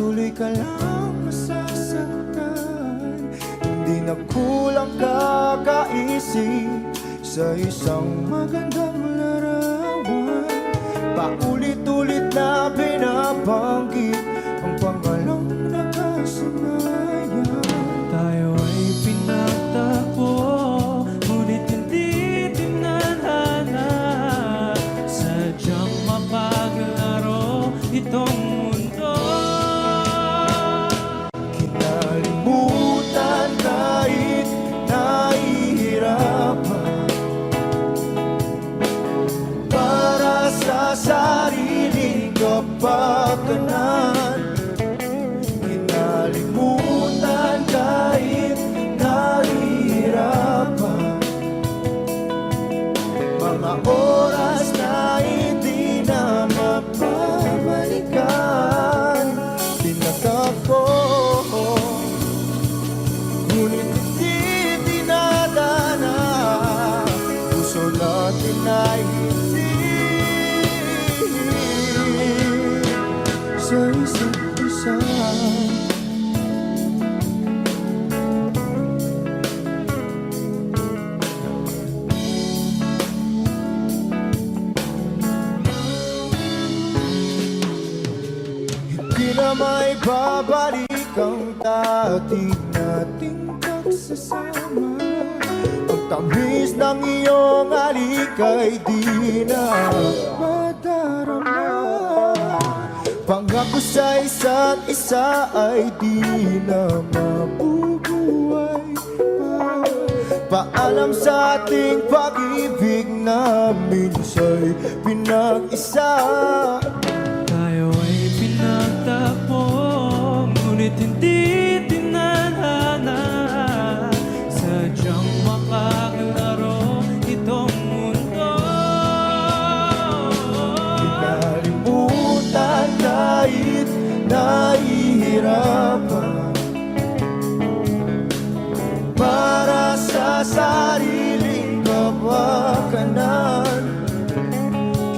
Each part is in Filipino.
tuloy ka lang masasaktan. Hindi na kulang kakaisip sa isang magandang larawan. Paulit-ulit na binabanggit ang pangalang nakasanayan. Tayo ay pinagtagpo, ngunit hindi tinadhana. Sadyang mapaglaro itong mundo. Kinalimutan kahit nahihirapan, para sa sariling kapakanan. Kinalimutan kahit nahihirapan, mga oras na hindi na mapabalikan. Tinatako, ngunit hindi dinadana. Puso natin ay hindi sa isa't isa. Hindi na may babalik ang dati nating pagsasama. Ang tamis ng iyong halik ay di na madarama. Pangako sa isa't isa ay di na mabubuhay pa. Paalam sa ating pag-ibig na minsa'y pinag-isa. Tayo ay pinagtagpo, ngunit hindi tinadhana. Sadyang mapaglaro itong mundo. Kinalimutan kahit nahihirapan, para sa sariling kapakanan.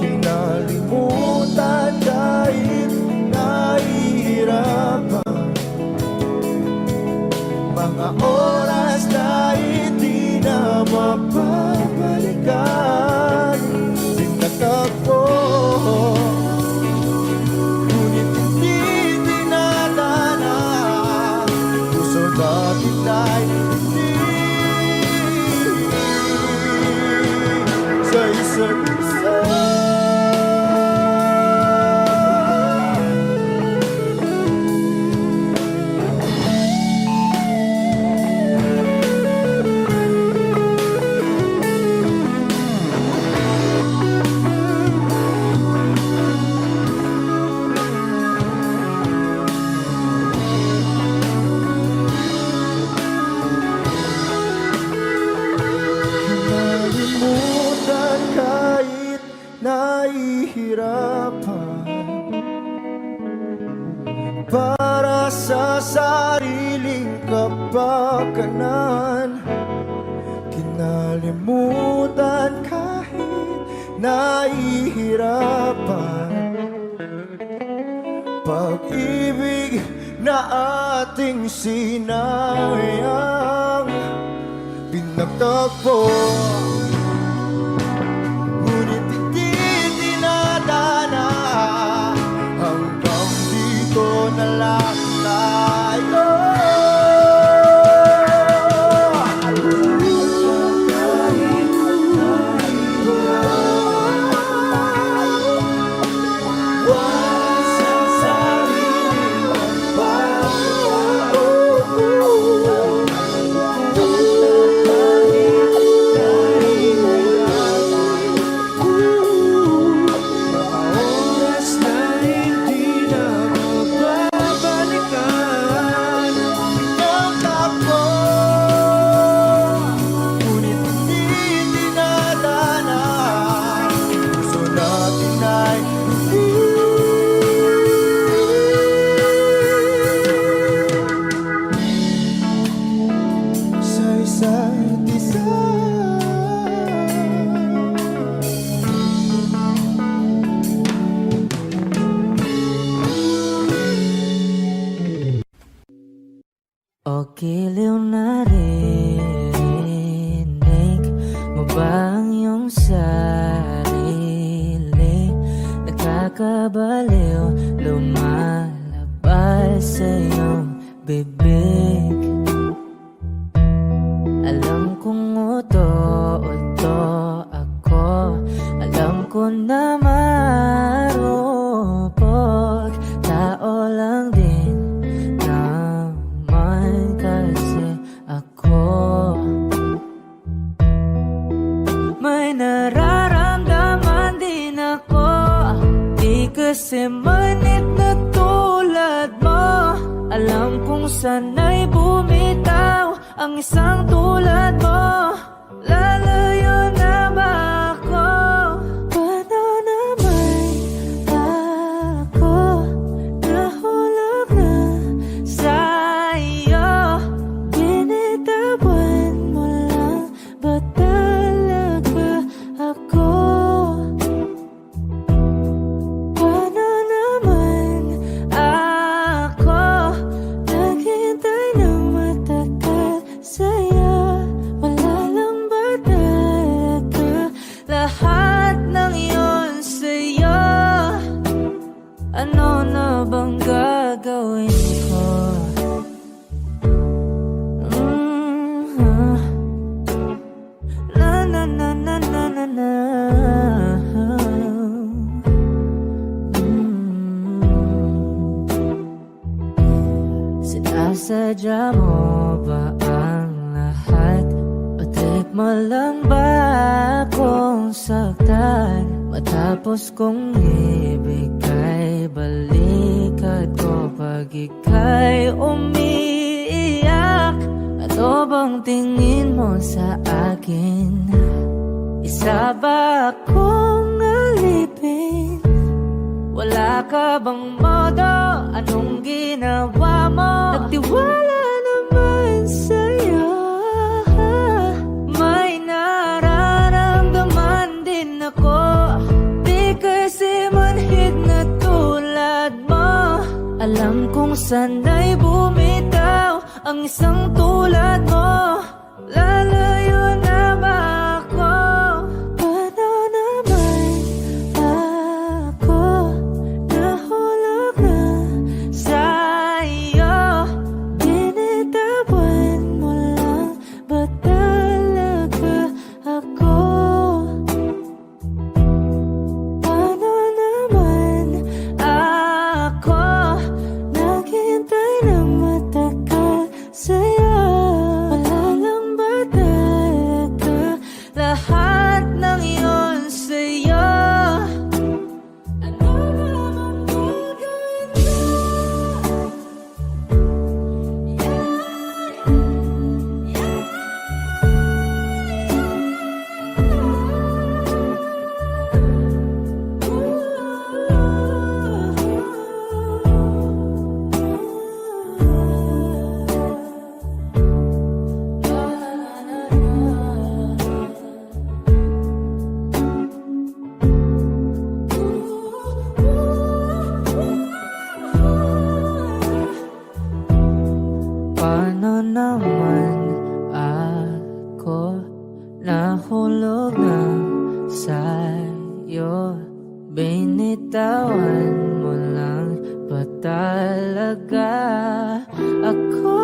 Kinalimutan kahit nahihirapan, mga oras na hindi na mapabalikan. Tinatagpo, ngunit hindi dinadana. Puso natin ay hindi sa isa't isa. Kinalimutan kahit nahihirapan, para sa sariling kapakanan. Kinalimutan kahit nahihirapan, pag-ibig na ating sinayang. Pinagtagpo, ngunit hindi dinadana. Hanggang dito na lang tayo. O giliw narinig mo ba ang iyong sarili? Nakakabaliw, lumalabas sa iyong bibig. Alam kong uto-uto ako, alam ko na marupok, tao lang din naman kasi ako. May nararamdaman din ako, di kasi manit na tulad mo. Alam kong sana'y bumitaw ang isang tulad mo. Lalayo na ba ako? Paano naman ako nahulog na sa'yo? Binitawan mo lang ba talaga ako? Paano naman ako naghintay ng matagal sa'yo? Wala lang ba talaga lahat ng yun sa'yo? Ano na bang gagawin ko? Na na na na na na na. Sinasadya mo ba ang lahat? O trip mo lang ba akong saktan? Matapos kong ibigay balikat ko pag ika'y umiiyak. Ano bang tingin mo sa akin? Isa ba akong alipin? Wala ka bang modo? Anong ginawa mo? Nagtiwala naman sa'yo. May nararamdaman din ako, di kasi manhid na tulad mo. Alam kong sana'y bumitaw ang isang tulad mo. Lalayo na ba ako? Paano naman ako nahulog na sa'yo? Binitawan mo lang ba talaga ako? Paano naman ako naghintay ng matagal sa'yo? Wala lang ba talaga lahat ng yun sa'yo? Ano naman gagawin ko? Paano naman ako nahulog na sa'yo? Binitawan mo lang ba talaga ako?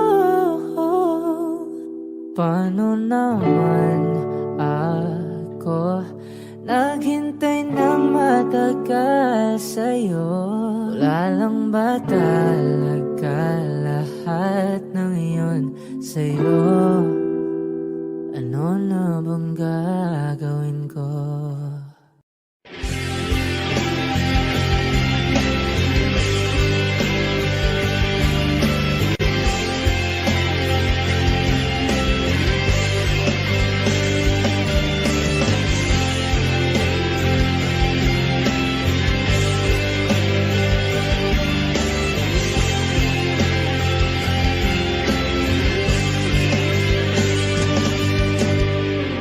Paano naman ako naghintay ng matagal sa'yo? Wala lang ba talaga lahat ng iyon sa'yo? Ano na bang gagawin ko?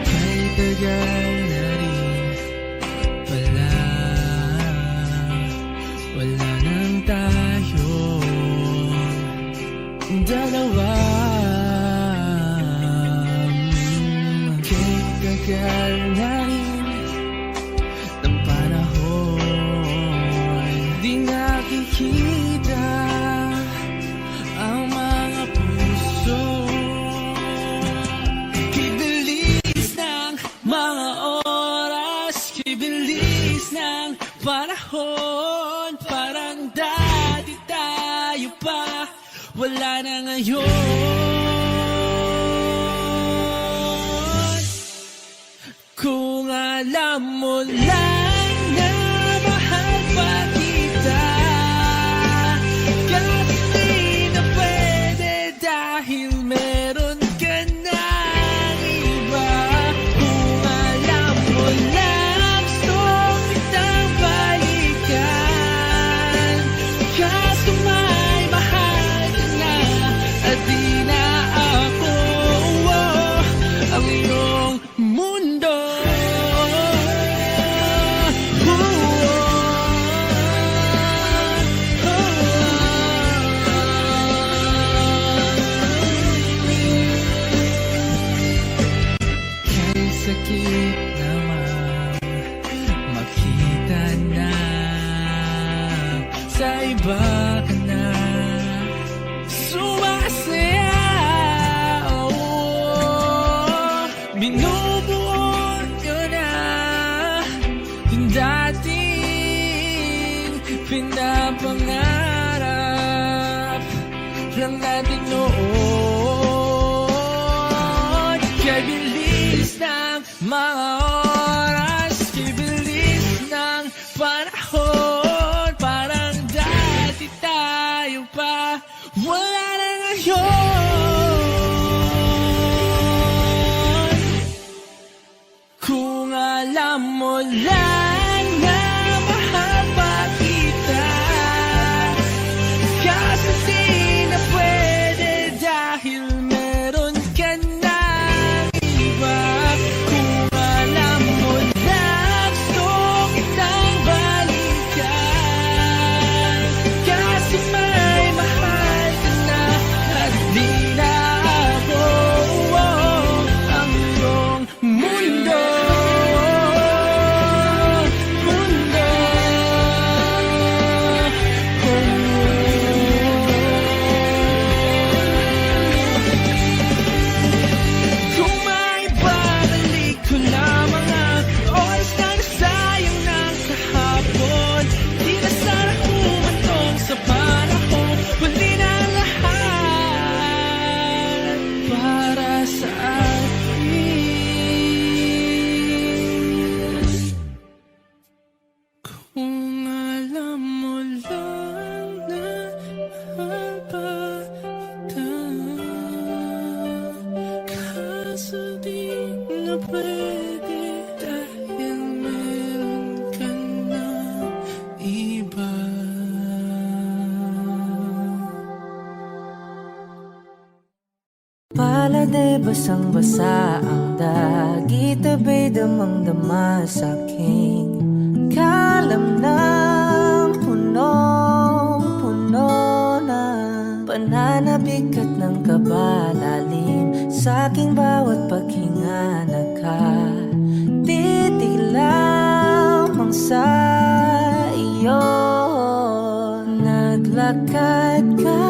May tagal tagal na rin ng panahon, di nakikita ang mga puso. Kibilis ng mga oras, kibilis ng panahon, parang dati tayo pa, wala na ngayon. Kung alam mo lang na mahal pa kita, kahit di na pwede dahil meron ka ng iba. Kung alam mo lang gusto kitang balikan, kaso may mahal ka na at di na ako ang iyong mundo. Kay sakit naman makita na sa iba ka na sumasaya. Binubuo ko na yung dating pinapangarap lang natin noon. Kaya bilis ng mga oras, kaya bilis ng panahon, parang dati tayo pa, wala na ngayon. Kung alam mo lang na mahal pa kita, kaso di na pwede dahil meron ka ng iba. Kung alam mo lang gusto kitang balikan, kaso may mahal ka na at di na ako ang iyong mundo. Kung may babalik ko lamang ang oras na nasayang ng kahapon, di na sana humantong sa panahon, huli na lahat para sa atin. Kung alam mo lang na mahal pa kita, kaso di na pwede dahil meron ka na iba. Palad ay basang-basa ang dagit, abay damang-dama sa aking kalam ng punong-puno na pananabik at ng kabalalim sa aking bawat paghinga. Nakatitig lamang sa iyo, naglakad ka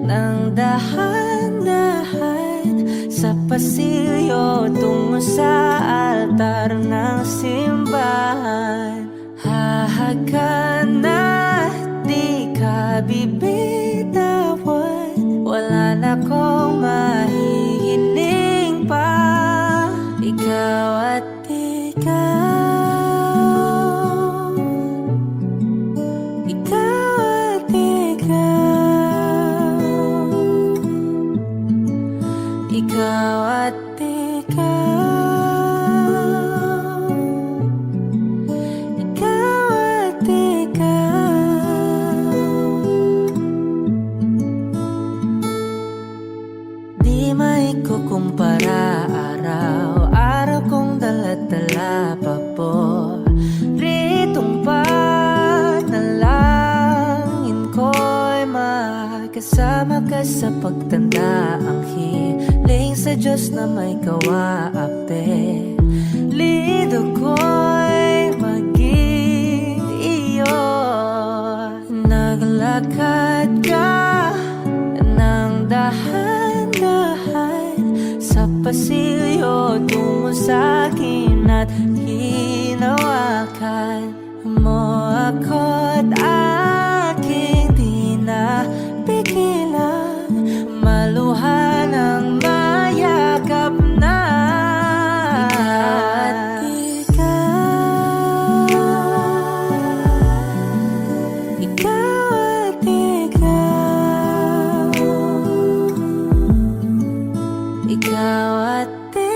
ng dahan-dahan sa pasilyo tungo sa altar ng simbahan. Hahagan at di ka bibitawan, wala na kong mahihiling pa. Ikaw at ikaw, ikaw at ikaw, ikaw at ikaw, ikaw at ikaw. Di maikukumpara, araw-araw kong dala-dala pa po ritong panalangin ko'y makasama ka sa pagtanda. Ang hiling sa sa Diyos na may kawaape. Lido ko'y maging iyo. Naglakad ka ng dahan-dahan sa pasilyo tungo sa'kin at hinawakan mo ako't aking di na pigilan. Maluhan ang mayakap na ikaw at ikaw, ikaw at ikaw, ikaw at ikaw.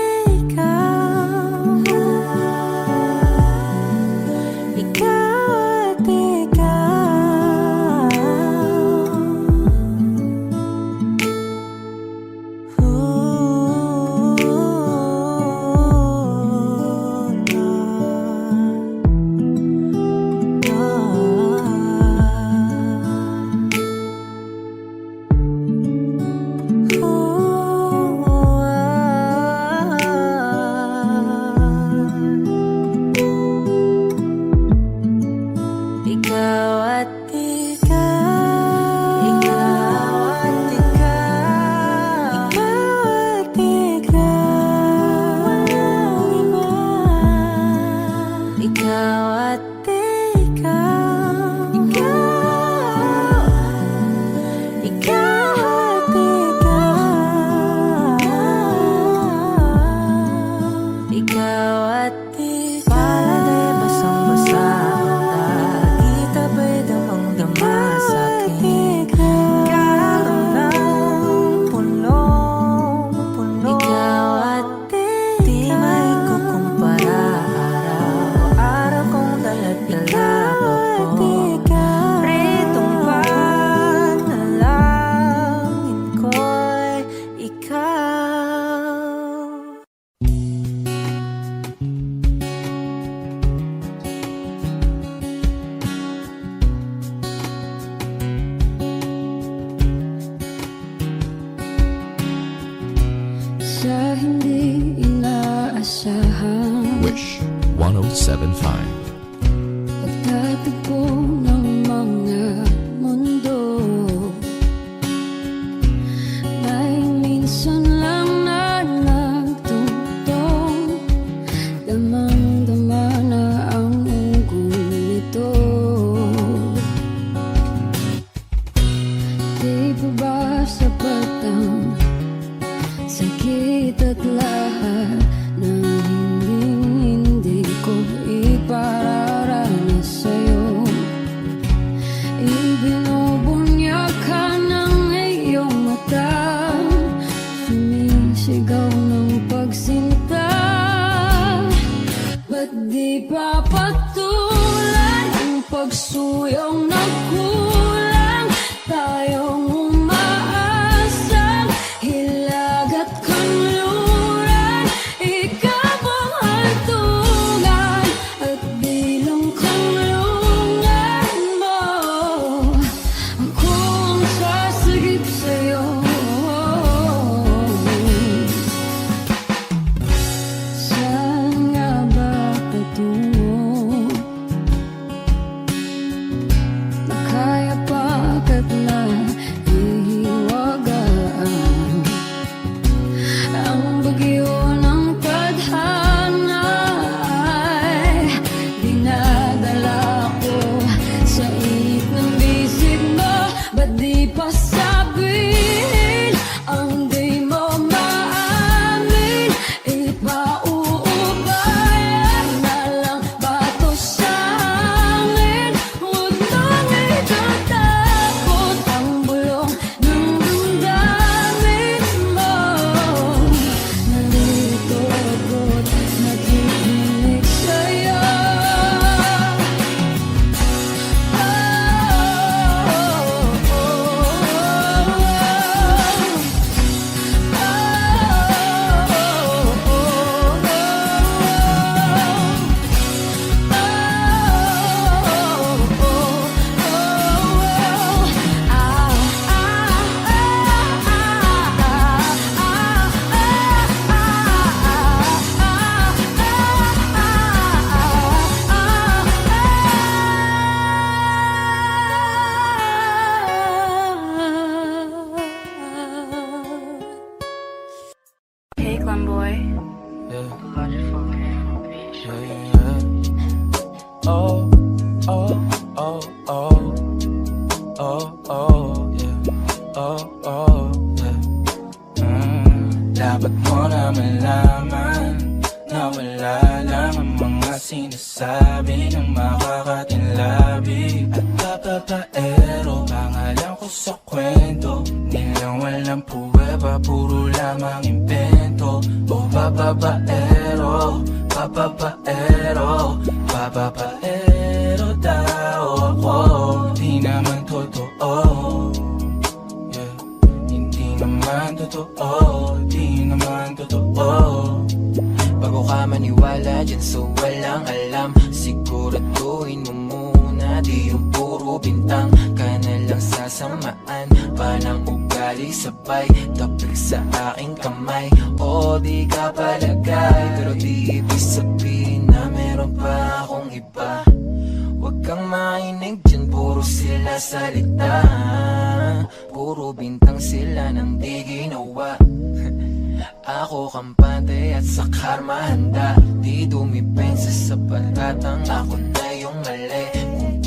Ikaw at ikaw, ikaw at ikaw, ikaw at ikaw, walang iba. Ikaw at ikaw, ikaw, ikaw at ikaw, ikaw at ikaw. Pala'y basang-basa ang dagit, aba'y damang-dama sa'kin. Kalong ng punong-puno. Ikaw at ikaw, di maikukumpara. Araw-araw kong dala-dala pa po. Ritong panalangin ko'y ikaw. Sa hindi inaasahan, Wish 1075. pagtatagpo ng mga mundo, may minsan lang na nagtungtong, damang-dama na ang unggoy nito. Di pa ba sapat ang sakit at lahat ng hindi ko ipararanas sa'yo? Ibinubunyag ka ng iyong mata, sumisigaw ng pagsinta. Ba't di pa patulan ang pagsuyong nagkulang? Tayong umaasang hilag at kanluran, ikaw ang hantungan at bilang kanlungan mo. Ako ang sasagip sa'yo. Saan nga ba patungo? Oh, oh, oh, oh. Oh, oh, yeah. Oh, oh, yeah. Dapat mo na malaman na wala lang ang mga sinasabi ng makakatinlabi at papapaero. Pangalan ko sa kwento, nilang walang pruweba, puro lamang invento. O papapaero, papapaero, papapaero daw ako. Di naman totoo, yeah. Hindi naman totoo, di naman totoo. Bago ka maniwala dyan so walang alam, siguraduhin mo muna di yung puro bintang ka na lang sasamaan. Panang ugali sabay tapik sa aking kamay. O di ka palagay, pero di ibig sabihin na meron pa akong iba. Huwag kang mainig dyan, puro sila salita, puro bintang sila nang di ginawa. Ako kampante at sa karma handa, di dumipensa sa patatang ako na yung mali.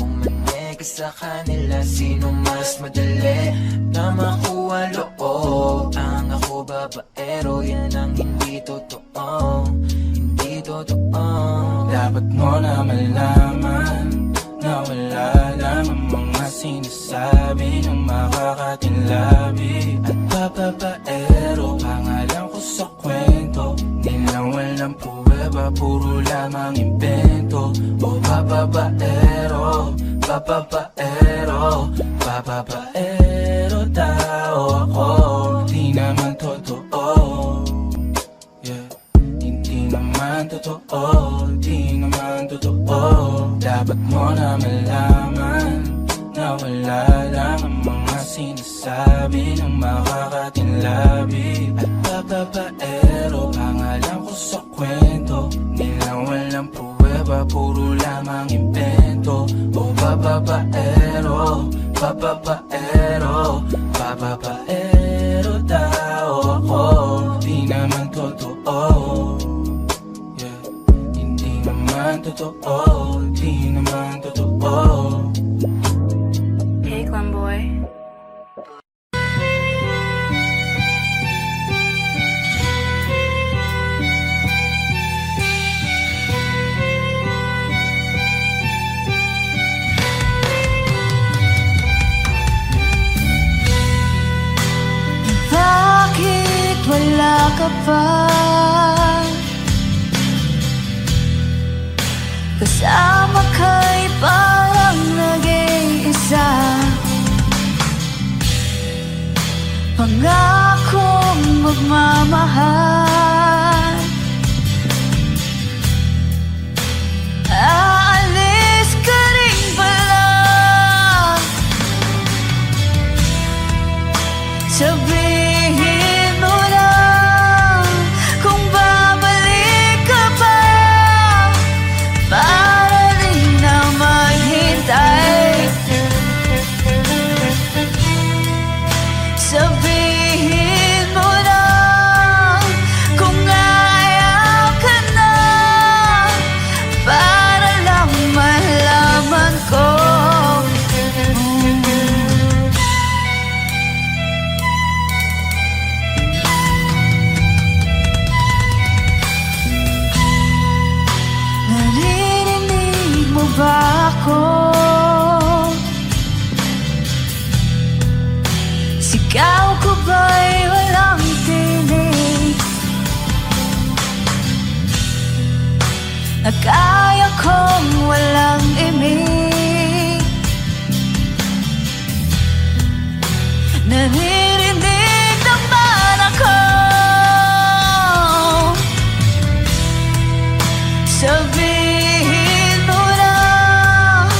Kung pumanig ka sa kanila, sino mas madali na makuha loob? Ang ako babaero, yan ang hindi totoo, hindi totoo. Dapat mo na malaman na wala lang ang mga sinasabi ng makakatinlabi at papapaero. Pangalan ko sa kwento, nilang walang pruweba, puro lamang invento. O papapaero, papapaero, papapaero daw ako. Di naman totoo, yeah. Hindi naman totoo, di naman totoo. Dapat mo na malaman na wala lang ang mga sinasabi ng makakatinlabi at papapaero. Pangalan ko sa kwento, nilang walang pruweba, puro lamang invento. O papapaero, papapaero, papapaero daw ako. Di naman totoo, yeah. Hindi naman totoo, di naman totoo. Hey, Clemboy. Bakit wala ka pa? Kasama ka'y parang nag-iisa. Pangakong magmamahal, aalis ka rin pala. Sabihin mo lang kung babalik ka pa, para rin na maghintay. Sabihin mo lang kung ayaw ka na, para lang malaman ko. Naririnig mo ba ako? Sigaw ko ba'y walang tinig? Na kaya kong walang imig? Naririnig naman ako. Sabihin mo lang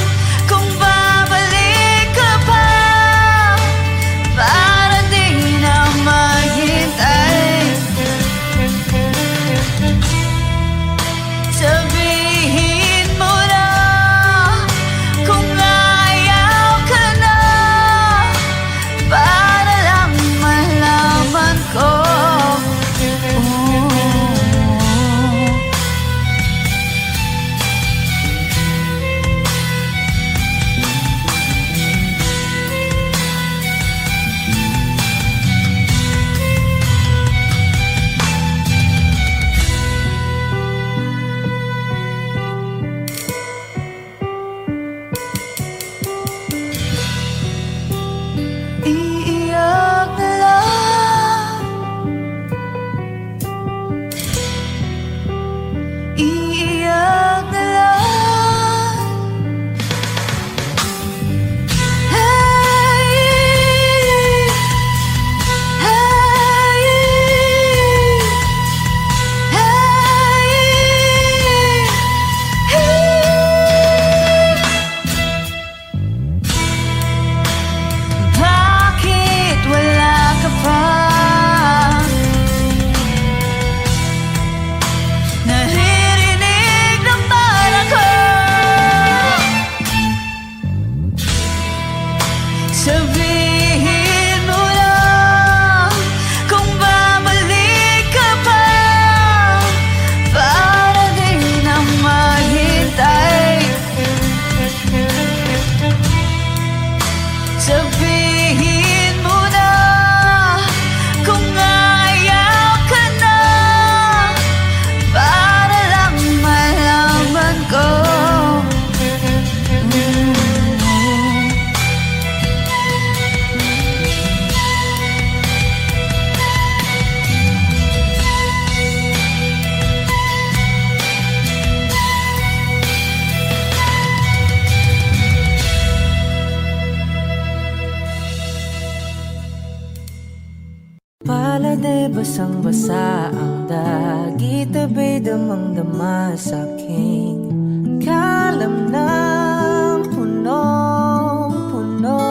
basang-basa ang dagit, abay damang-dama sa'king kalam ng punong-puno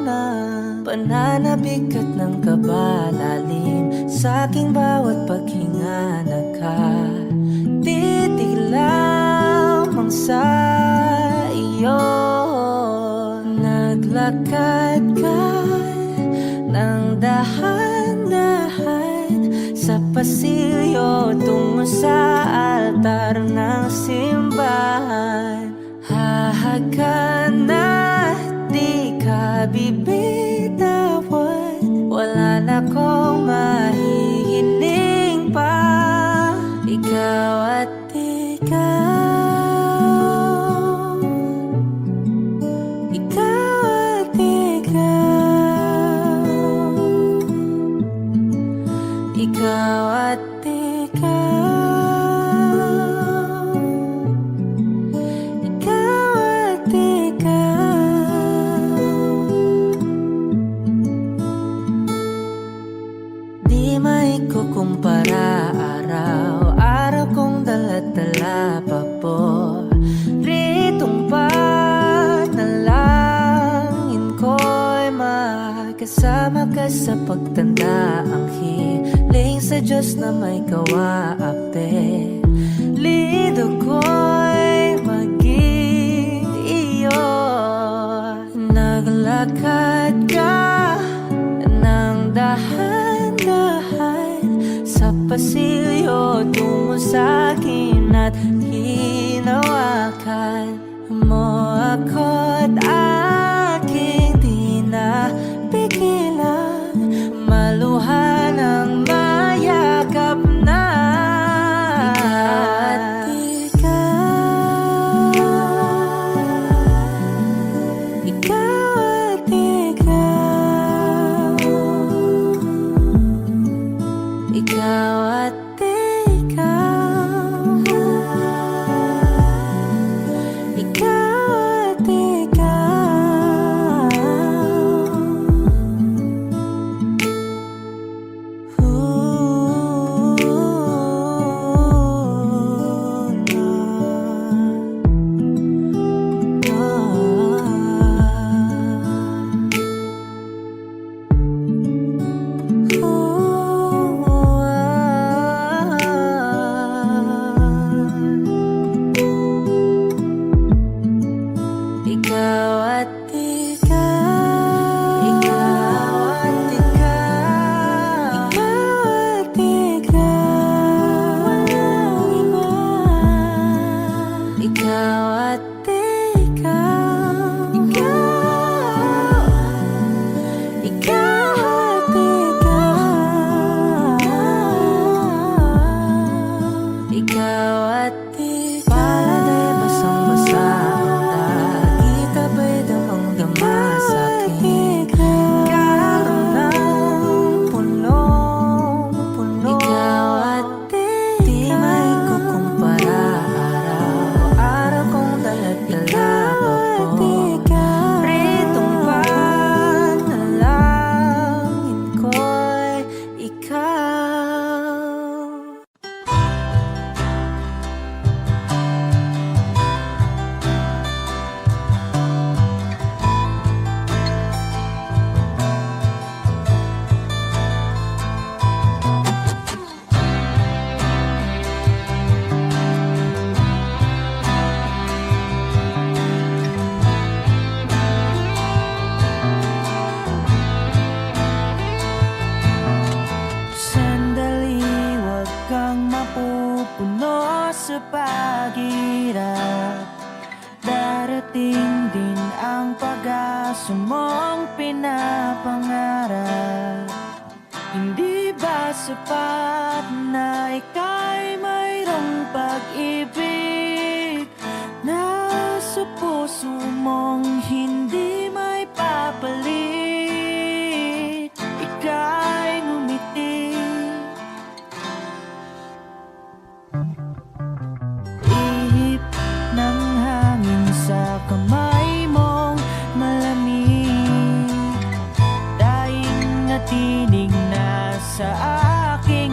na pananabik at ng kabalalim sa'king bawat paghinga. Nakatitig lamang sa iyo, naglakad ka ng dahan-dahan sa pasilyo tungo sa altar ng simbahan. Hahagan at di ka bibitawan, wala na kong mahihiling pa. Ikaw at ikaw, ikaw at ikaw, ikaw at ikaw, ikaw at ikaw. Di maikukumpara araw-araw kong dala-dala pa po ritong panalangin ko'y makasama ka sa pagtanda. Ang hiling sa Diyos na may kawaape, lido ko'y maging iyo. Naglakad ka ng dahan-dahan sa pasilyo tungo sa'kin at hinawakan mo ako't aking di na pigilan, maluha ng mayakap na. Ikaw at ikaw, ikaw at ikaw, ikaw at ikaw. Ikaw at ikaw, ikaw at ikaw, ikaw at ikaw, walang iba. Ikaw at ikaw, ikaw, ikaw at ikaw, ikaw at ikaw. Palagay basang-basa ang dagit, abay damang-dama sa'king kalam ng punong-puno. Ikaw at ikaw, di maikukumpara araw-araw kong dala-dala pa po ritong panalangin ko'y ikaw. Sandali, huwag kang mapupuno sa paghirap. Darating din ang pag-asa mong pinapangarap. Hindi ba sapat na ika'y mayroong pag-ibig na sa puso mong hindi may papalit? Ika'y ngumiti, ihip ng hangin sa kamay mong malamig, daing na tinig na sa aking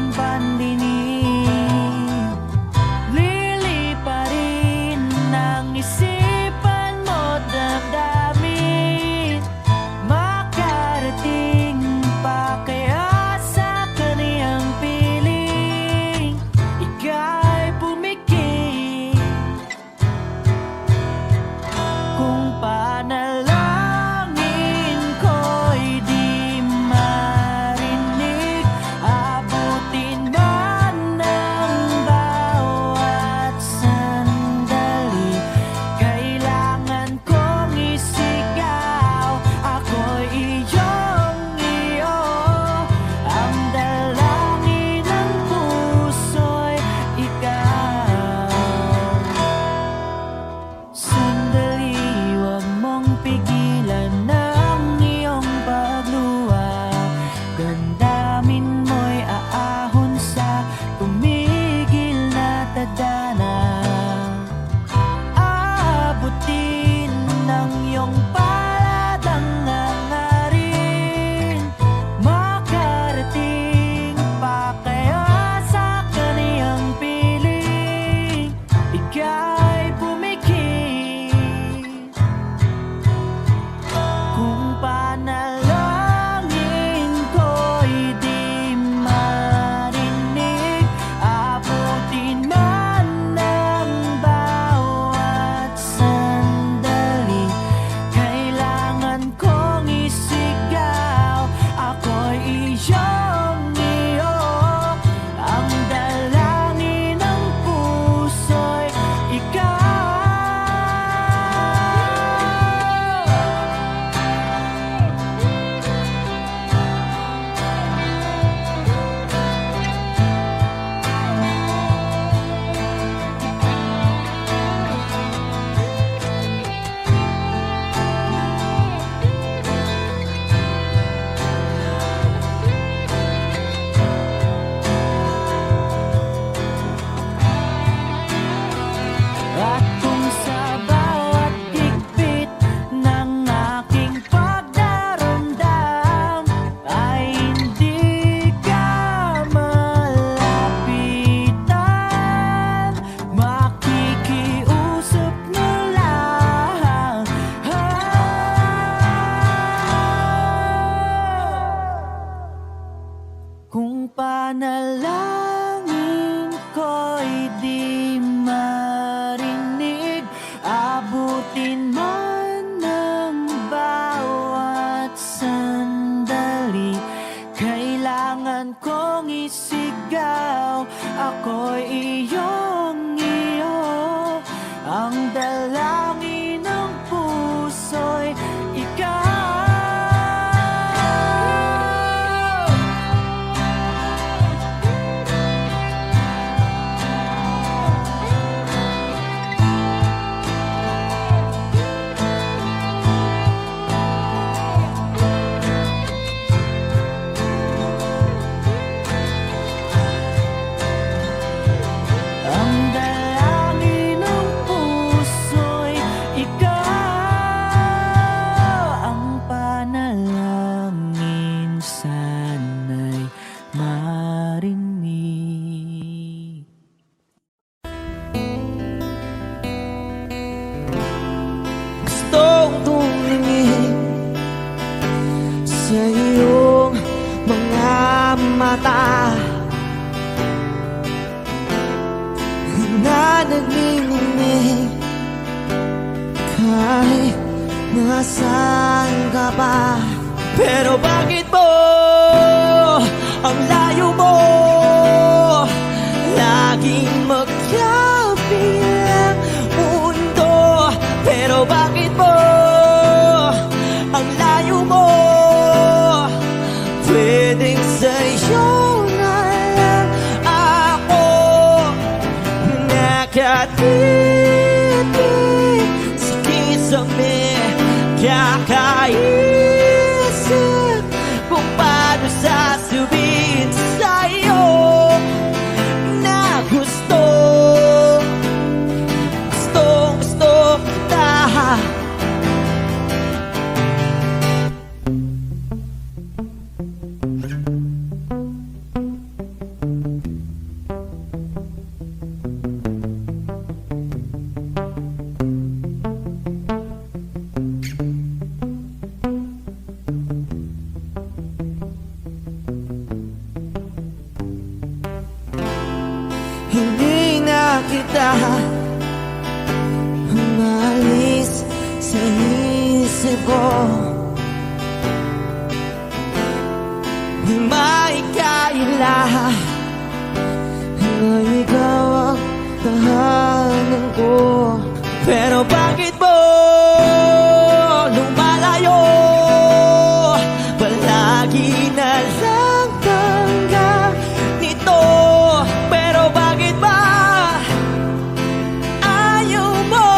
dalangin ko'y di marinig, abutin man ng bawat sandali. Kailangan kong isigaw, ako'y iyong-iyo. Ang dalangin ng puso'y ikaw. Ang dalangin ng puso'y ikaw. Ang panalangin sana'y marinig. Gustong tumingin sa iyong mga mata na nagniningning kahit nasaan ka pa. Pero bakit mo ang layo mo laging magkabilang mundo? Pero bakit mo ang layo mo pwedeng sa'yo na lang ako nakatitig sa kisame, kakaisip kung paano sasabihin sa'yo na gusto kita. Hindi na kita umalis sa isip ko. Di maikaila na ikaw ang tahanan ko. Pero bakit mo lumalayo? Palagi na lang hanggang nito. Pero bakit ba ayaw mo?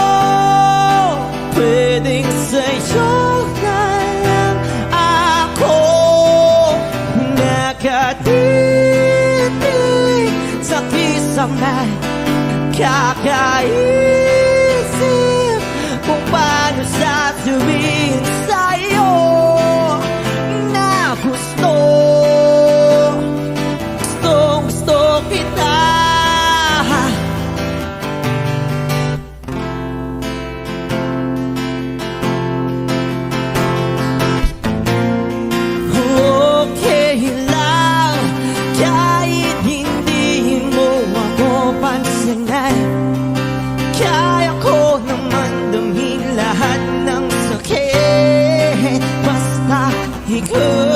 Pwedeng sa'yo na lang ako nakatitig sa kisame, kakaisip kung paano sasabihin sa'yo na gusto kita. Okay lang kahit hindi mo ako pansinin. Kaya ko naman damhin lahat ng sakit basta ikaw.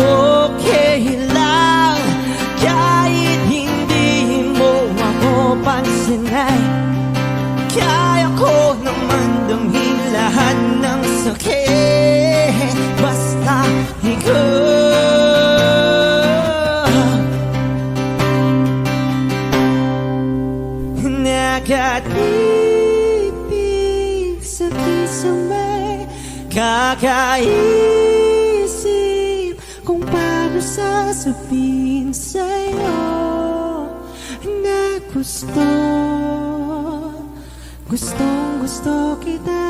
Okay lang kahit hindi mo ako pansinin. Kaya ko naman damhin lahat ng sakit basta ikaw. Nakatitig sa kisame, kakaisip kung paano sasabihin sa'yo na gustong kita.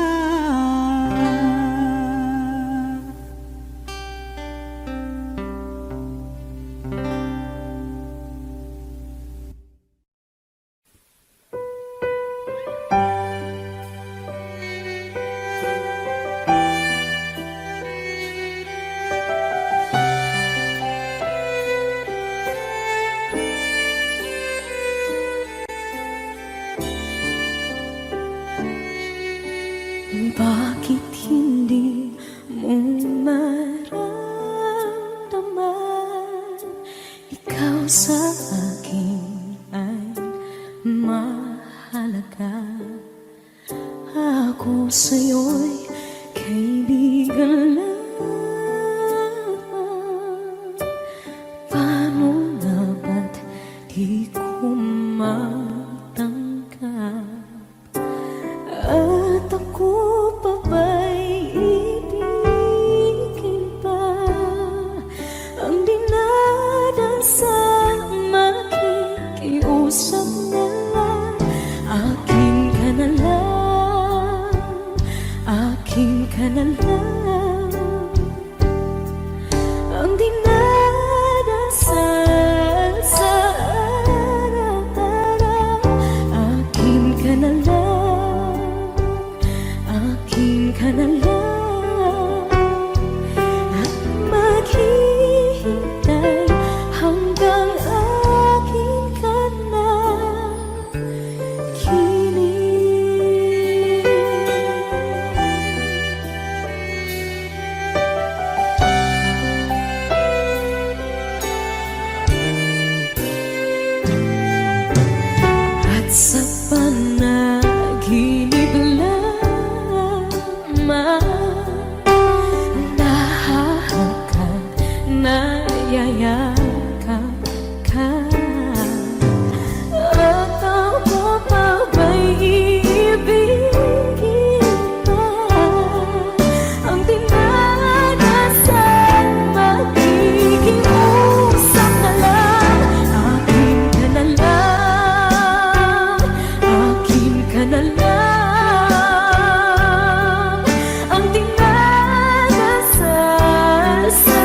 sa akin ay mahalaga. Ako sa'yo'y kaibigan lang. Paano nga ba't di ko matanggap? At ako pa ba'y ibigin pa? Ang dinadasal, makikiusap na lang. Akin ka na lang, akin ka na lang. Ang dinadasal sa araw-araw. Akin ka na lang, akin ka na lang. At maghihintay hanggang akin ka na kilig. At sa panaginip lamang nahahagkan, nayayakap ka. At ako pa ba'y iibigin pa? Ang dinadasal, makikiusap na lang. Akin ka na lang, akin ka na lang. Ang dinadasal sa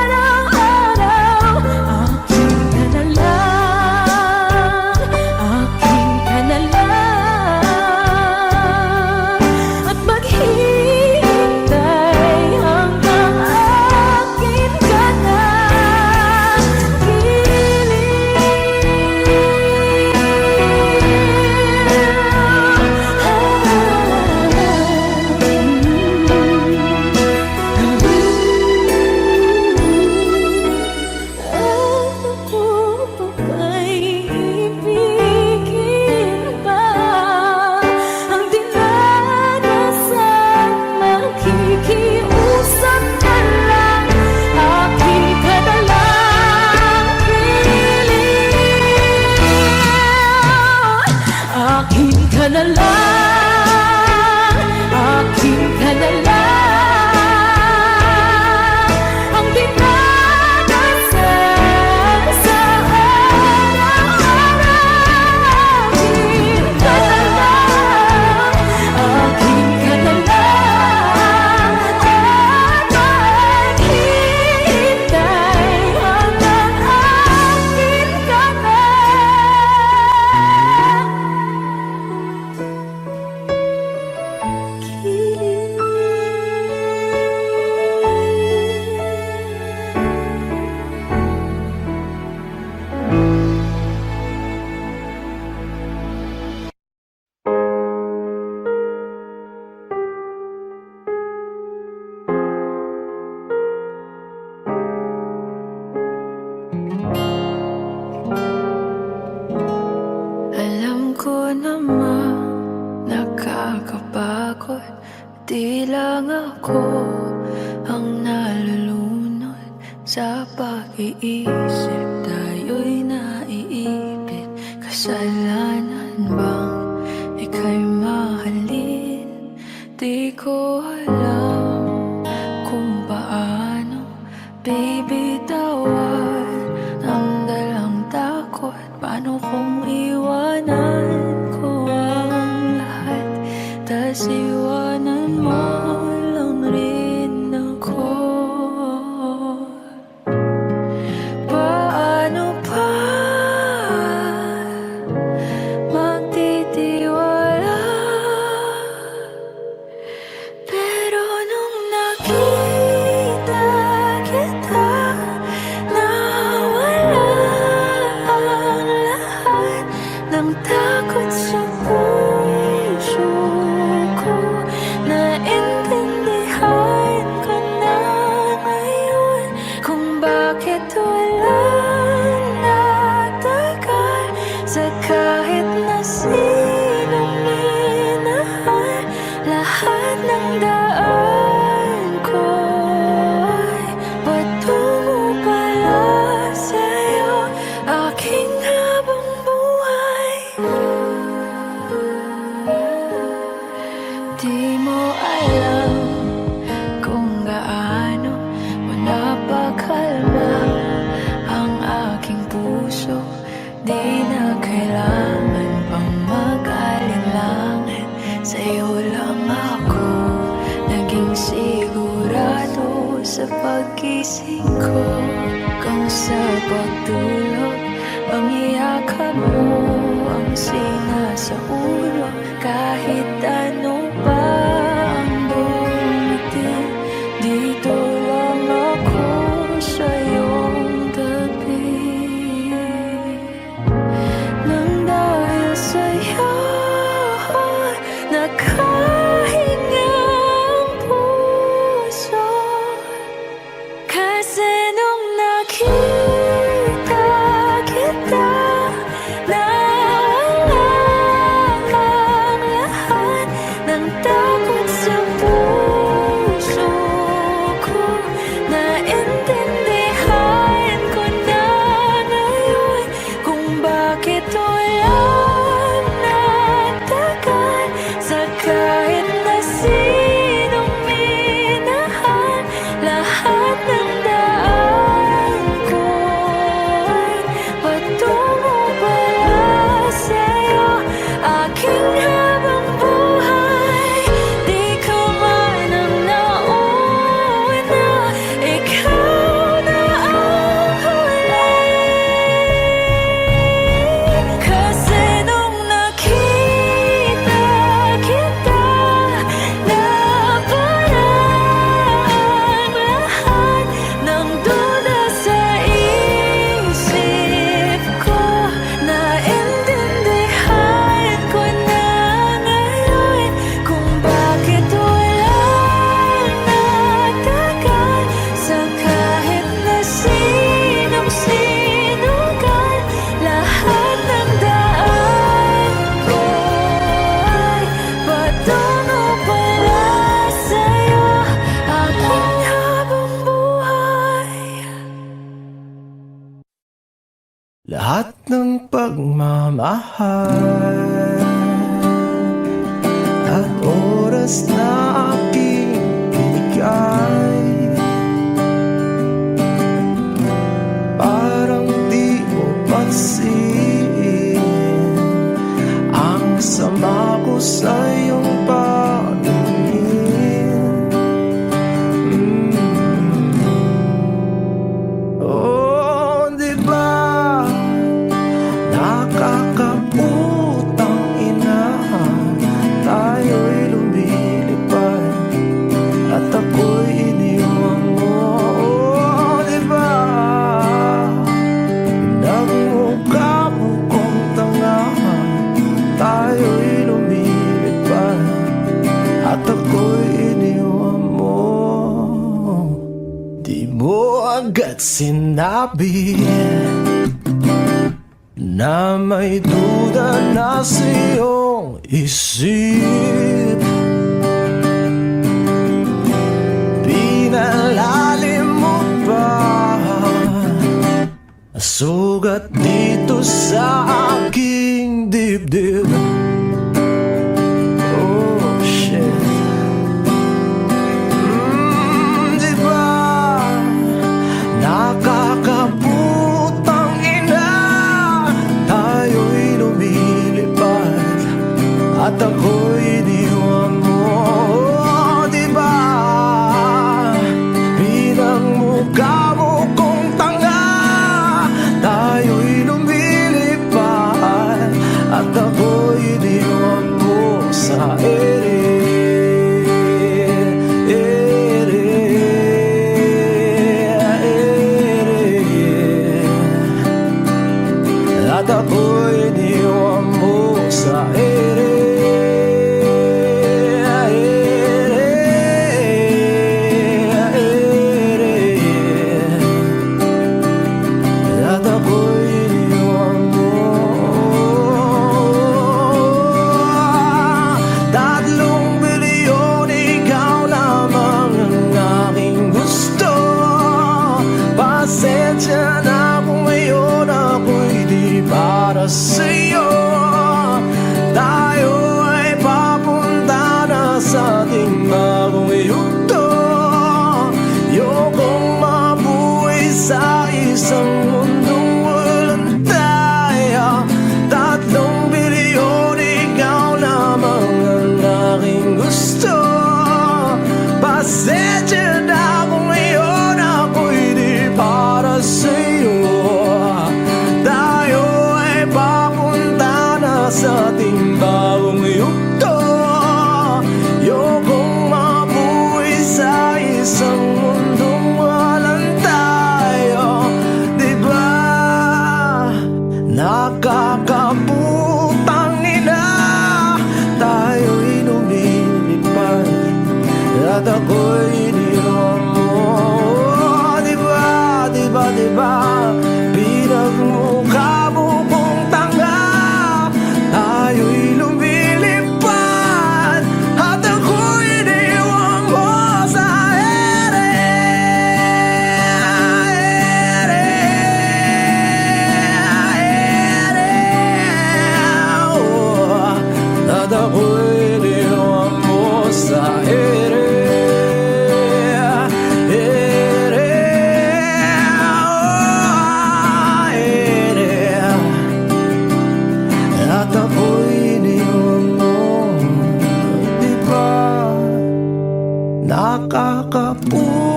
araw-araw. Akin ka na lang, akin ka na lang. At maghihintay hanggang akin ka na Ako pa ba'y ibigin pa? Ang dinadasal, makikiusap na lang. Akin ka na lang, kilig. Akin ka na lang, akin ka na lang. Ang dinadasal sa araw-araw. Akin ka na lang, akin ka na lang. At maghihintay hanggang akin ka na Alam ko naman nakakapagod. Di lang ako ang nalulunod sa pag-iisip. Tayo'y naiipit. Kasalanan bang ika'y mahalin? Di ko alam kung paano bibitawan ang dalang takot. Paano kung iwanan ko ang lahat, tas iwanan mo lang rin ako? Paano pa magtitiwala? Pero nung nakita kita, nawala ang lahat. sa pagkising ko, kung sa pagtulog, ang iyakap mo ang sinasaulo. Kahit ano pa ang dumating, dito lang ako sa iyong tabi. Nang dahil sa'yo nakahingang puso, kasi nung nakita kita, nawala ang lahat ng takot sa puso ko. Naintindihan ko na ngayon kung bakit walang nagtagal sa kahit na sinong minahal. Lahat ng daan ko'y patungo pala sa'yo, aking habang buhay. Di ka man ang nauna, ikaw na ang huli. Kasi nung nakita kita, nawala ang lahat ng duda sa isip ko. Naintindihan ko na ngayon kung bakit walang nagtagal sa kahit na sinong sinugal. Lahat ng daan ko'y patungo pala sa'yo, aking habang buhay. Lahat ng pagmamahal at oras na aking binigay, parang di mo pansin ang sama ko sa iyong paningin. Oh, di ba nakakaputang ina, tayo'y lumilipad at ako'y iniwan mo. Oh, di ba nagmukha mo kong tanga, tayo'y lumilipad at ako'y iniwan mo. Di mo agad sinabi na may duda na sa iyong isip. Pinalalim mo pa sugat dito sa aking dibdib. Oh shit. Di ba nakakaputang ina, tayo'y lumilipad at ako'y iniwan mo. Oh, di ba pinagmukha mo kong tanga, tayo'y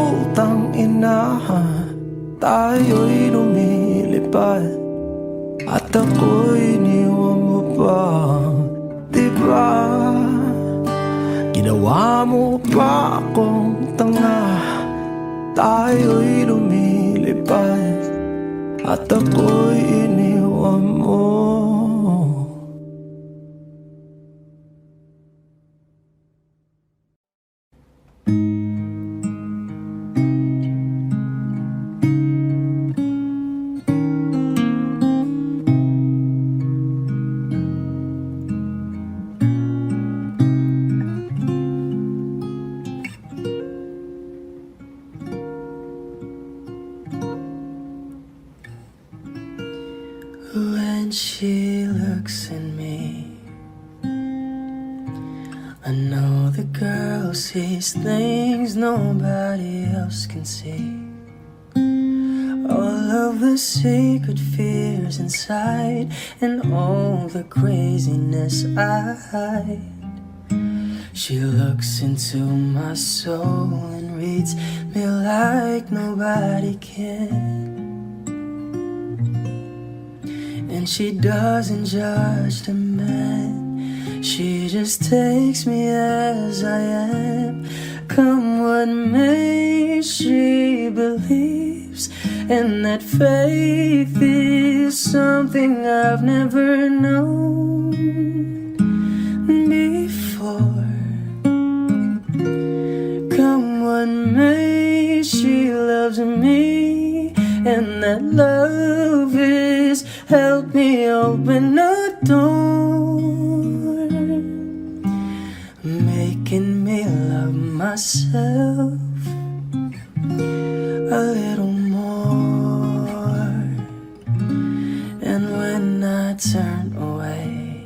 putang ina, tayo'y lumilipad at ako'y iniwan mo pa, diba? Ginawa mo pa akong tanga, tayo'y lumilipad at ako'y iniwan mo. When she looks at me, I know the girl sees things nobody else can see. All of the secret fears inside and all the craziness I hide. She looks into my soul and reads me like nobody can. And she doesn't judge the man, she just takes me as I am. Come what may, she believes, and that faith is something I've never known before. Come what may, she loves me, and that love is help me open a door, making me love myself a little more. And when I turn away,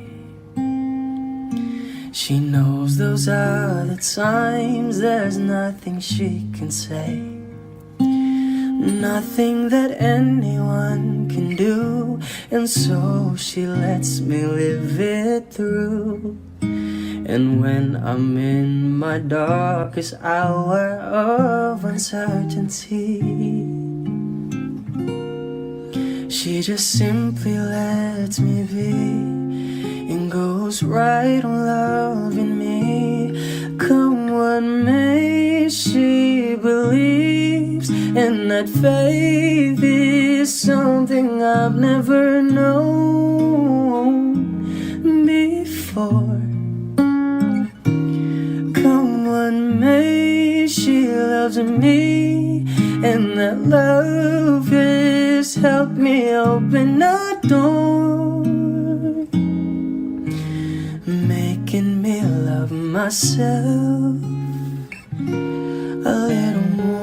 she knows those are the times there's nothing she can say, nothing that anyone can do, and so she lets me live it through. And when I'm in my darkest hour of uncertainty, she just simply lets me be and goes right on loving me. Come what may, she believes, and that faith is something I've never known before. Come what may, she loves me, and that love has helped me open a door, making me love myself a little more.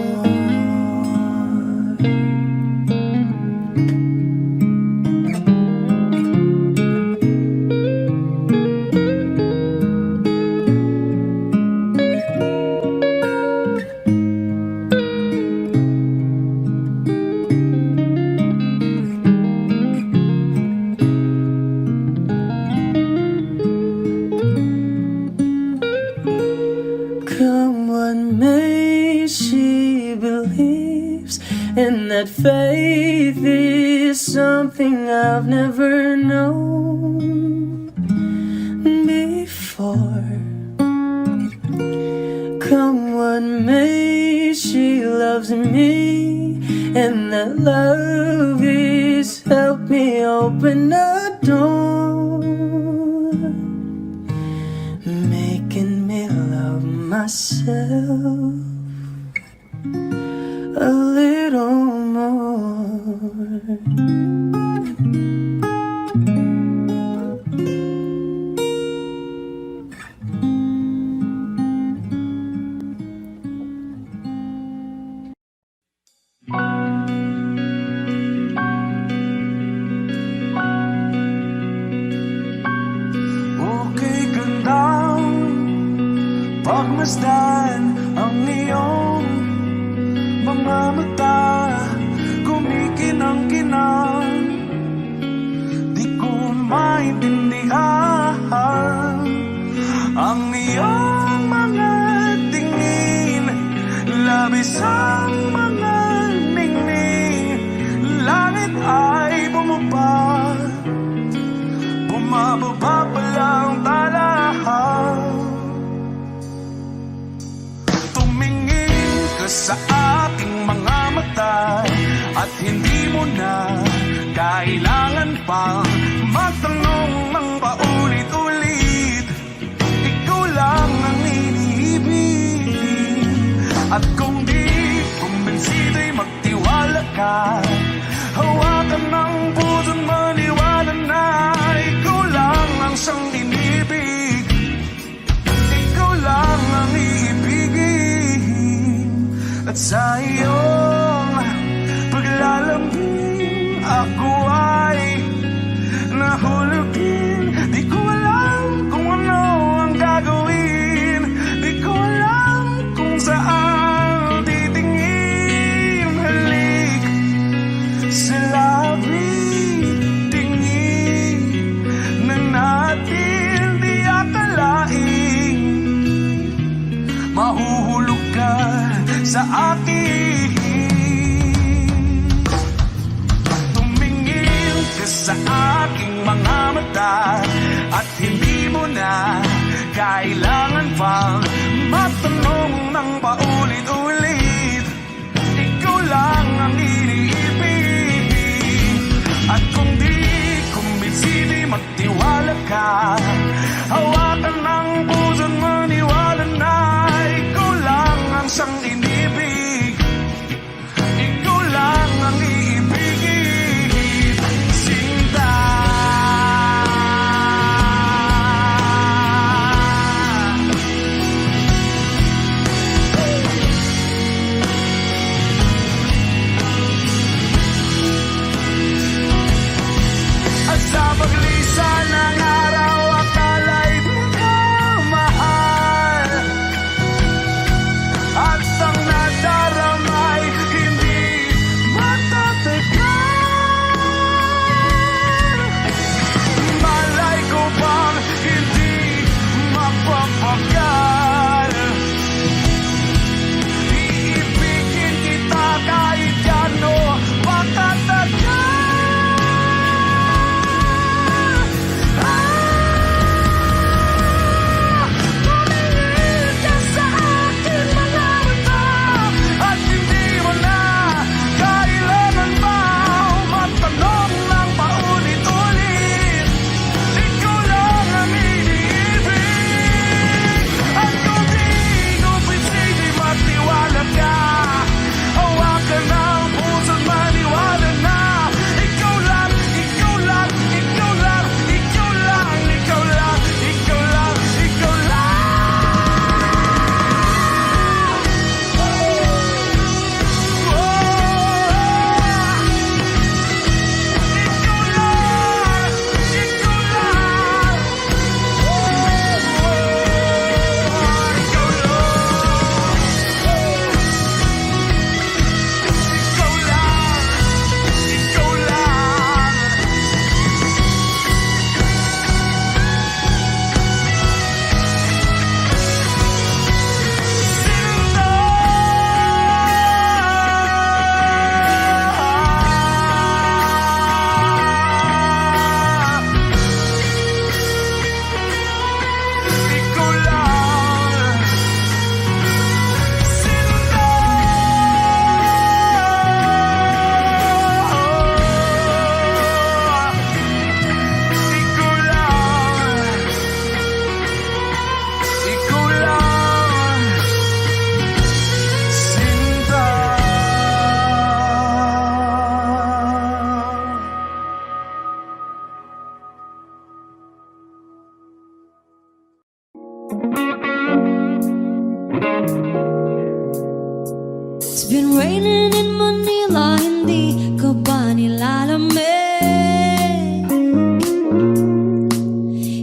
Come what may, she believes, and that faith is something I've never known before. Come what may, she loves me, and that love is helped me open a door, making me love myself a little more. Okay, gandang pagmasdan ang iyong mga mata, kumikinang-kinang. Di ko maintindihan ang iyong mga tingin, labis sa pa? Bumababa pa lang talahan. Tumingin ka sa aking mga mata at hindi mo na kailangan pang magtanong ng paulit-ulit. Ikaw lang ang iniibig. At kung di kumbinsido'y magtiwala ka, hawakan ng puso't maniwala na ikaw lang ang siyang inibig. Ikaw lang ang iibigin. At sa iyong paglalambing ako ay nahulugin. Di ko alam kung ano ang gagawin. Di ko alam kung saan titingin. Halik sa labi, tingin na natin di akalain. Mahuhulog ka sa akin. Tumingin ka sa aking mga mata at hindi mo na kailangan pang magtanong ng paulit-ulit. Ikaw lang ang iniibig. At kung di kumbinsido'y magtiwala ka, hawakan ng puso't maniwala na ikaw lang ang siyang inibig. Ikaw lang ang iibigin. Sinta. At sa paglisan ng araw, akala'y pinakamahal. At ang nadaramay hindi matatagal. Malay ko bang hindi mapapagal. Iibigin kita kahit gano makatagal. Tumingin ka sa akin mga mata at hindi mo na kailangan pa magtanong ng paulit-ulit. Ikaw lang ang iniibig. At kung di kumbinsido'y magtiwala ka, hawakan ng puso't maniwala na ikaw lang, ikaw lang, ikaw lang, ikaw lang, ikaw lang, ikaw lang, ikaw lang. It's been raining in Manila, hindi ka ba nilalamig?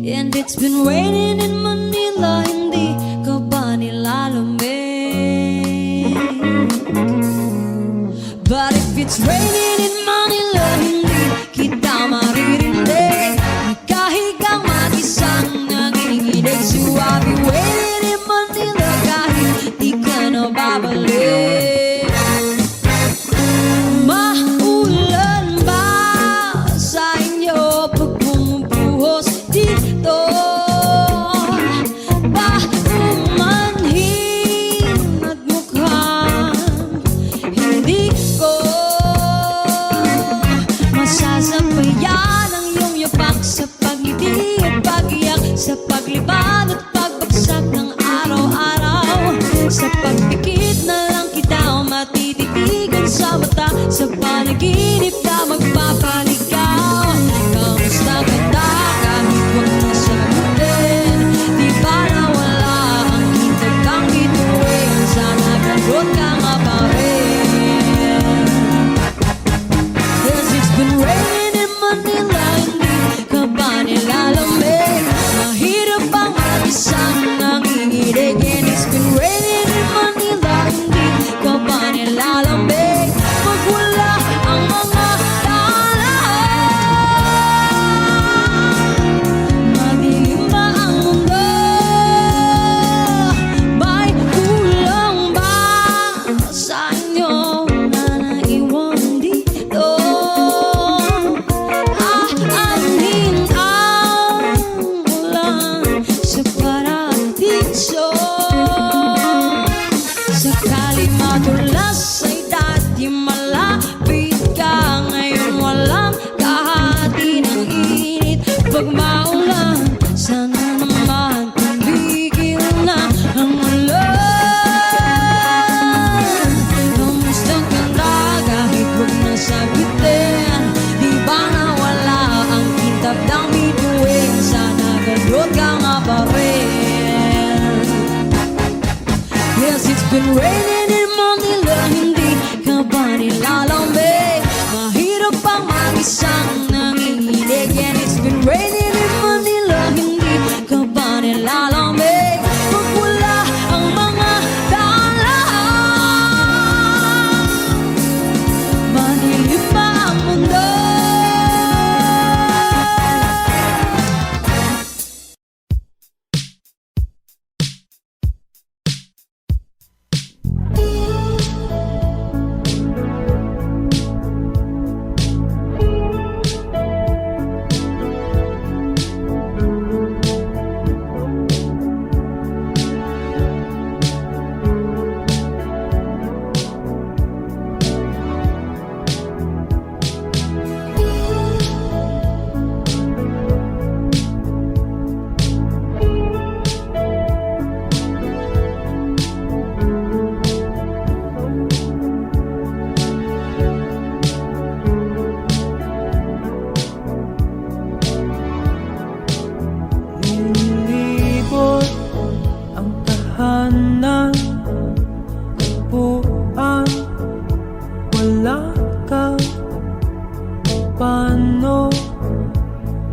And it's been raining in Manila, hindi ka ba nilalamig? But if it's raining in Manila, hindi kita maririnig. Ikahigang mag-isang nanginginig. So I'll be waiting in Manila kahit di ka na babalik. Maulan ba sa raining in Manila, hindi ka ba nilalamig? Mahirap bang mag-isang nanginginig? And it's been raining in Manila, hindi ka ba nilalamig? Pag wala ang mga daan, madilim pa ang mundo. Lilibot ang tahanan, buwan, wala ka. Paano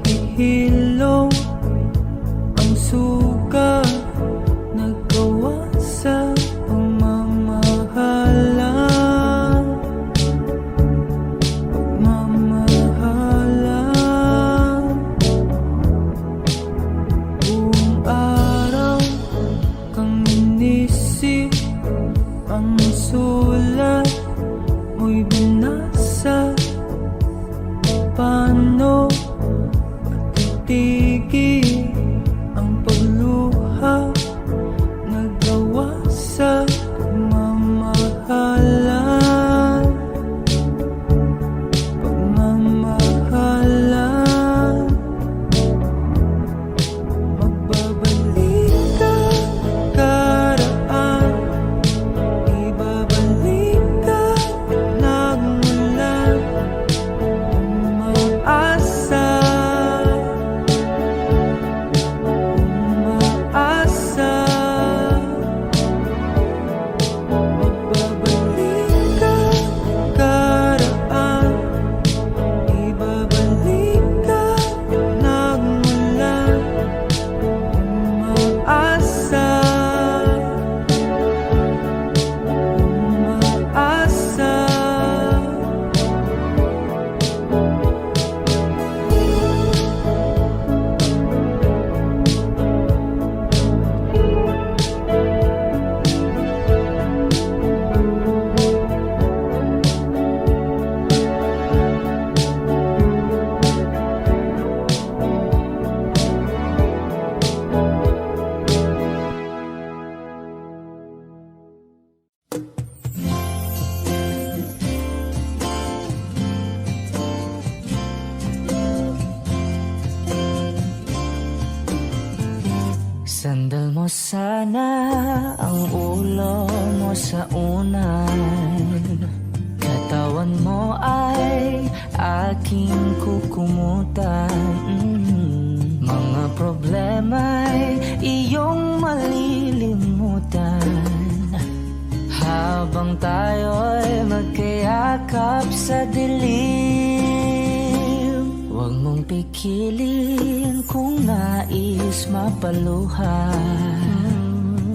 hihilom ang suga nagawa sa pagmamahalan? Buong araw kang inisip, ang sulat mo'y binasa. Paano matitigil ang pagluha nagawa sa pagmamahalan? Magbabalik ka karaan, ibabalik ka nagmula. Umaasa, umaasa. Magbabalik ka karaan, ibabalik ka nagmula. Umaasa, umaasa. Sandal mo sana ang ulo mo sa unan, katawan mo ay aking kukumutan. Mga problema'y iyong malilimutan habang tayo'y magkayakap sa dilim. Huwag mong pikilin kung nais mapaluhan.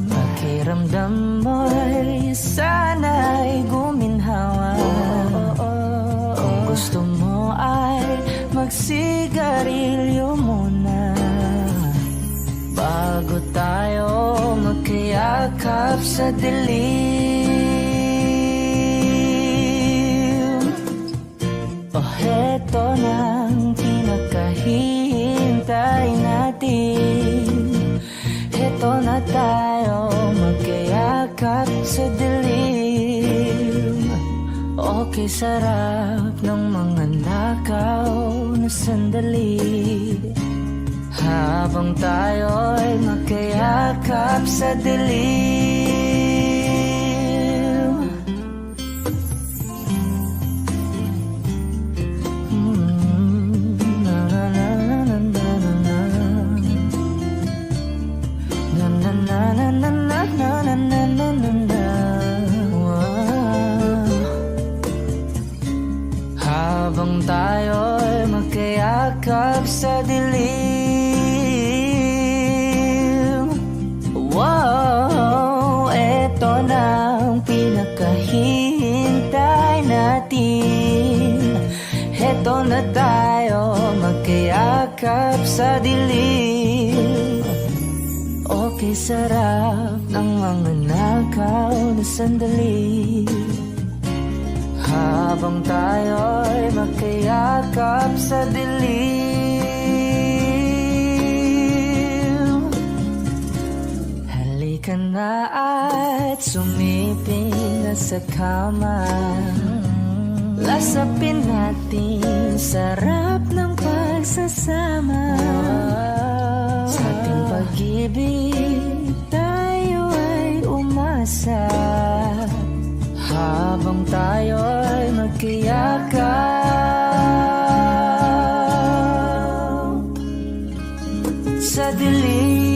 Pakiramdam mo'y sana'y guminhawa. Kung gusto mo ay magsigarilyo muna bago tayo magkayakap sa dilim. O heto nang pinakahihintay natin, heto na tayo magkayakap sa dilim. Okay, sarap ng mga nakaw na sandali habang tayo'y magkayakap sa dilim. Na na na na na na na na na na na na na na na na. yakap sa dilim. Okay, sarap ng mga nakaw na sandali, habang tayo'y magkayakap sa dilim. Halika na at sumiping na sa kama, lasapin natin sarap ng pagsasama. Sa ating pag-ibig tayo ay umasa, habang tayo'y magkayakap sa dilim.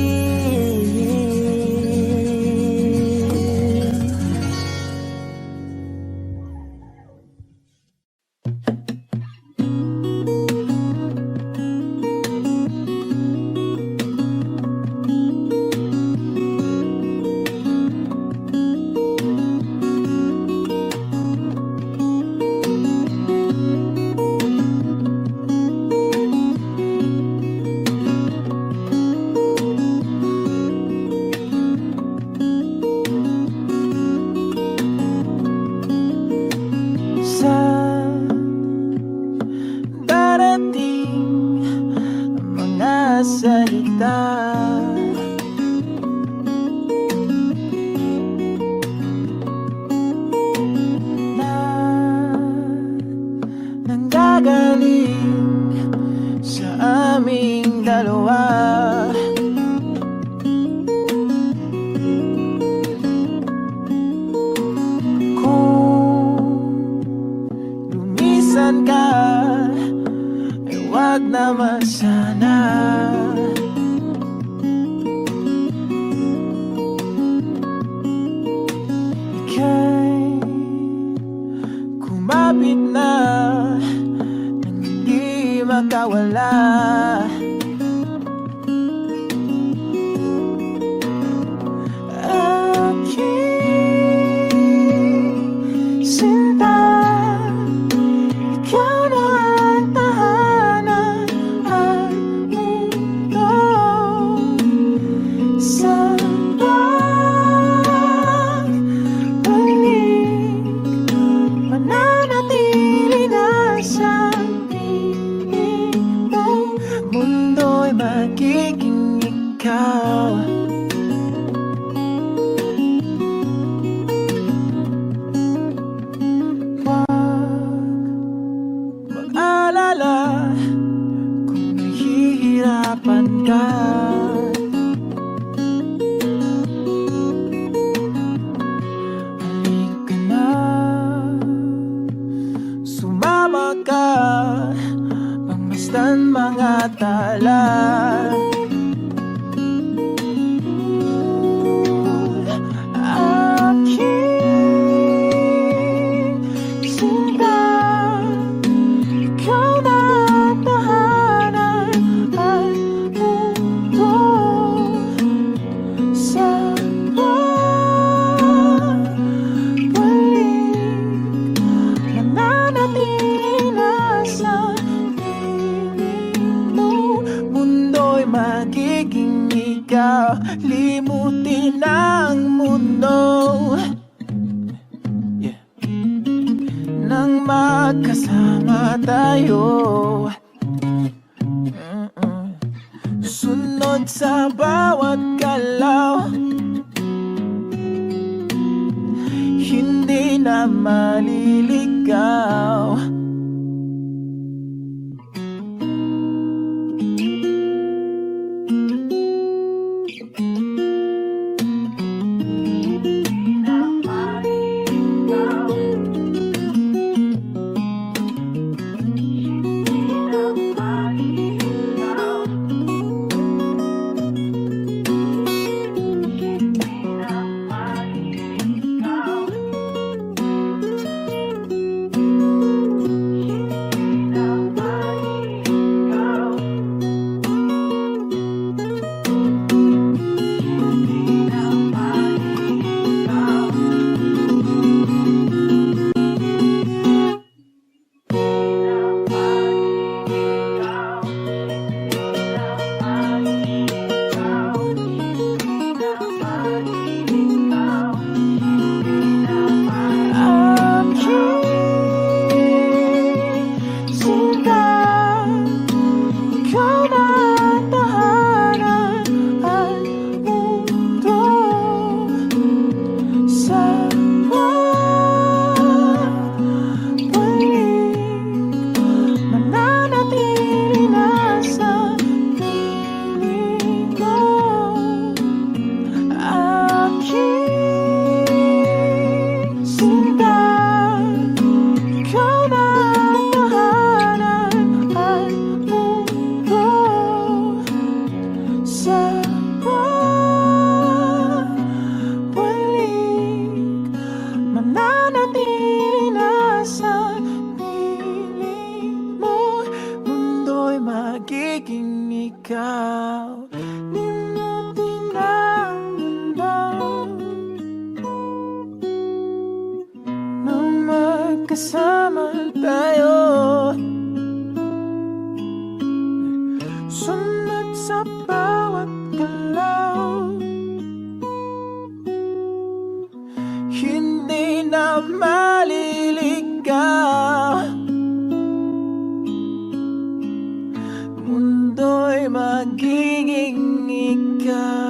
magkasama tayo. Sunod sa bawat galaw, hindi na maliligaw. Mundo'y magiging ikaw.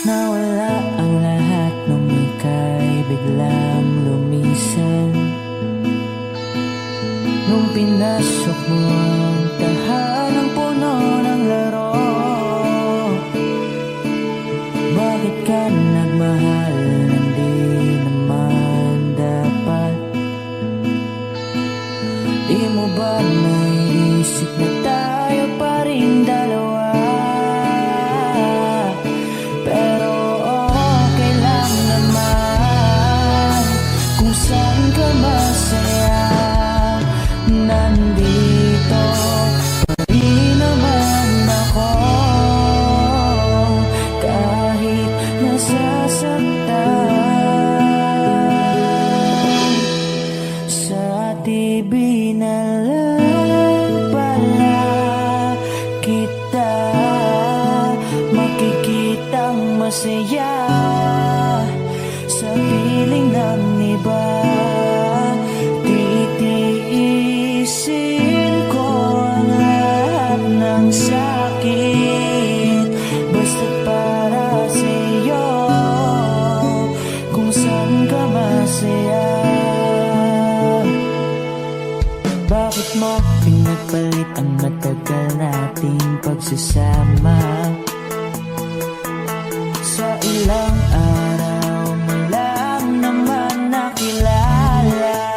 Nawala ang lahat nung ika'y biglang lumisan. Nung pinasok mo ang tahanang puno ng laro, bakit ka nagmahal nang di naman dapat? Di mo ba naisip na tayo pa rin dalawa? Pero okay lang naman kung saan ka masaya. Nandito pa rin naman ako, kahit nasasaktan. Sa TV na lang pala kita makikitang masaya. Sa piling ng iba, titiisin ko ang lahat ng sakit, basta't para sa'yo, kung saan ka masaya. Bakit mo pinagpalit ang matagal nating pagsasama? Sa ilang araw mo lang naman nakilala.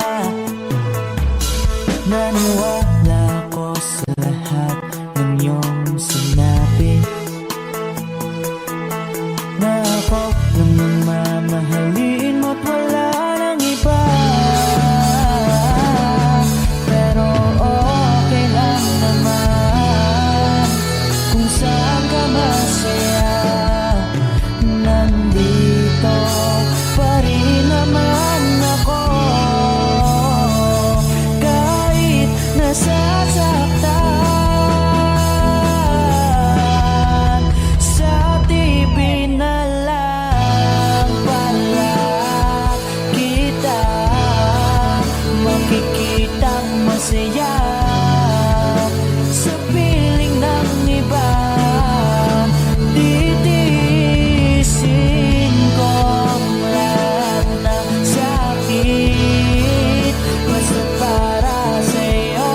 Naniwala ko sa lahat ng iyong sinabi, na ako lang ang mamahalin mo't wala nang iba. Pero okay lang naman kung saan ka masaya. Nandito pa rin naman ako, kahit nasasaktan. Sa TV na lang pala kita makikitang masaya. Sa piling ng iba, titiisin ko ang lahat ng sakit, basta't para sa'yo,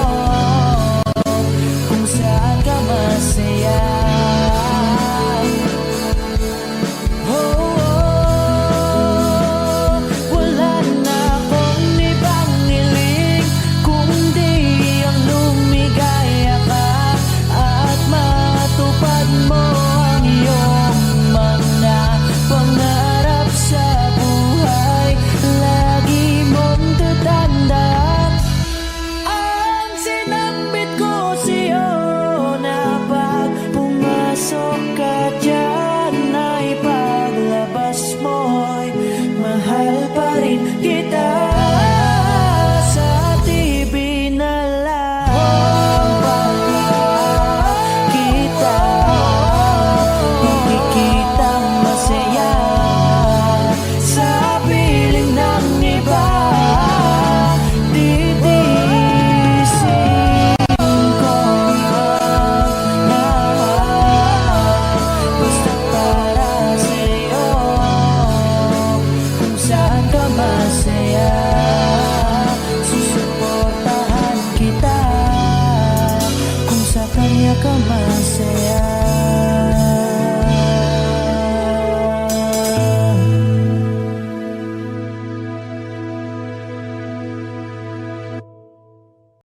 kung saan ka masaya. Wala na akong ibang hiling kundi ang lumigaya ka at matupad mo ang iyong mga pangarap sa buhay. Lagi mong tatandaan ang sinambit ko sa'yo, na pag pumasok ka dyan ay paglabas mo'y mahal pa rin kita. Sa TV na lang pala kita makikitang masaya. Sa piling ng iba, titiisin ko ang lahat, basta't para sa'yo, kung saan ka masaya. Susuportahan kita kung sa kanya ka masaya.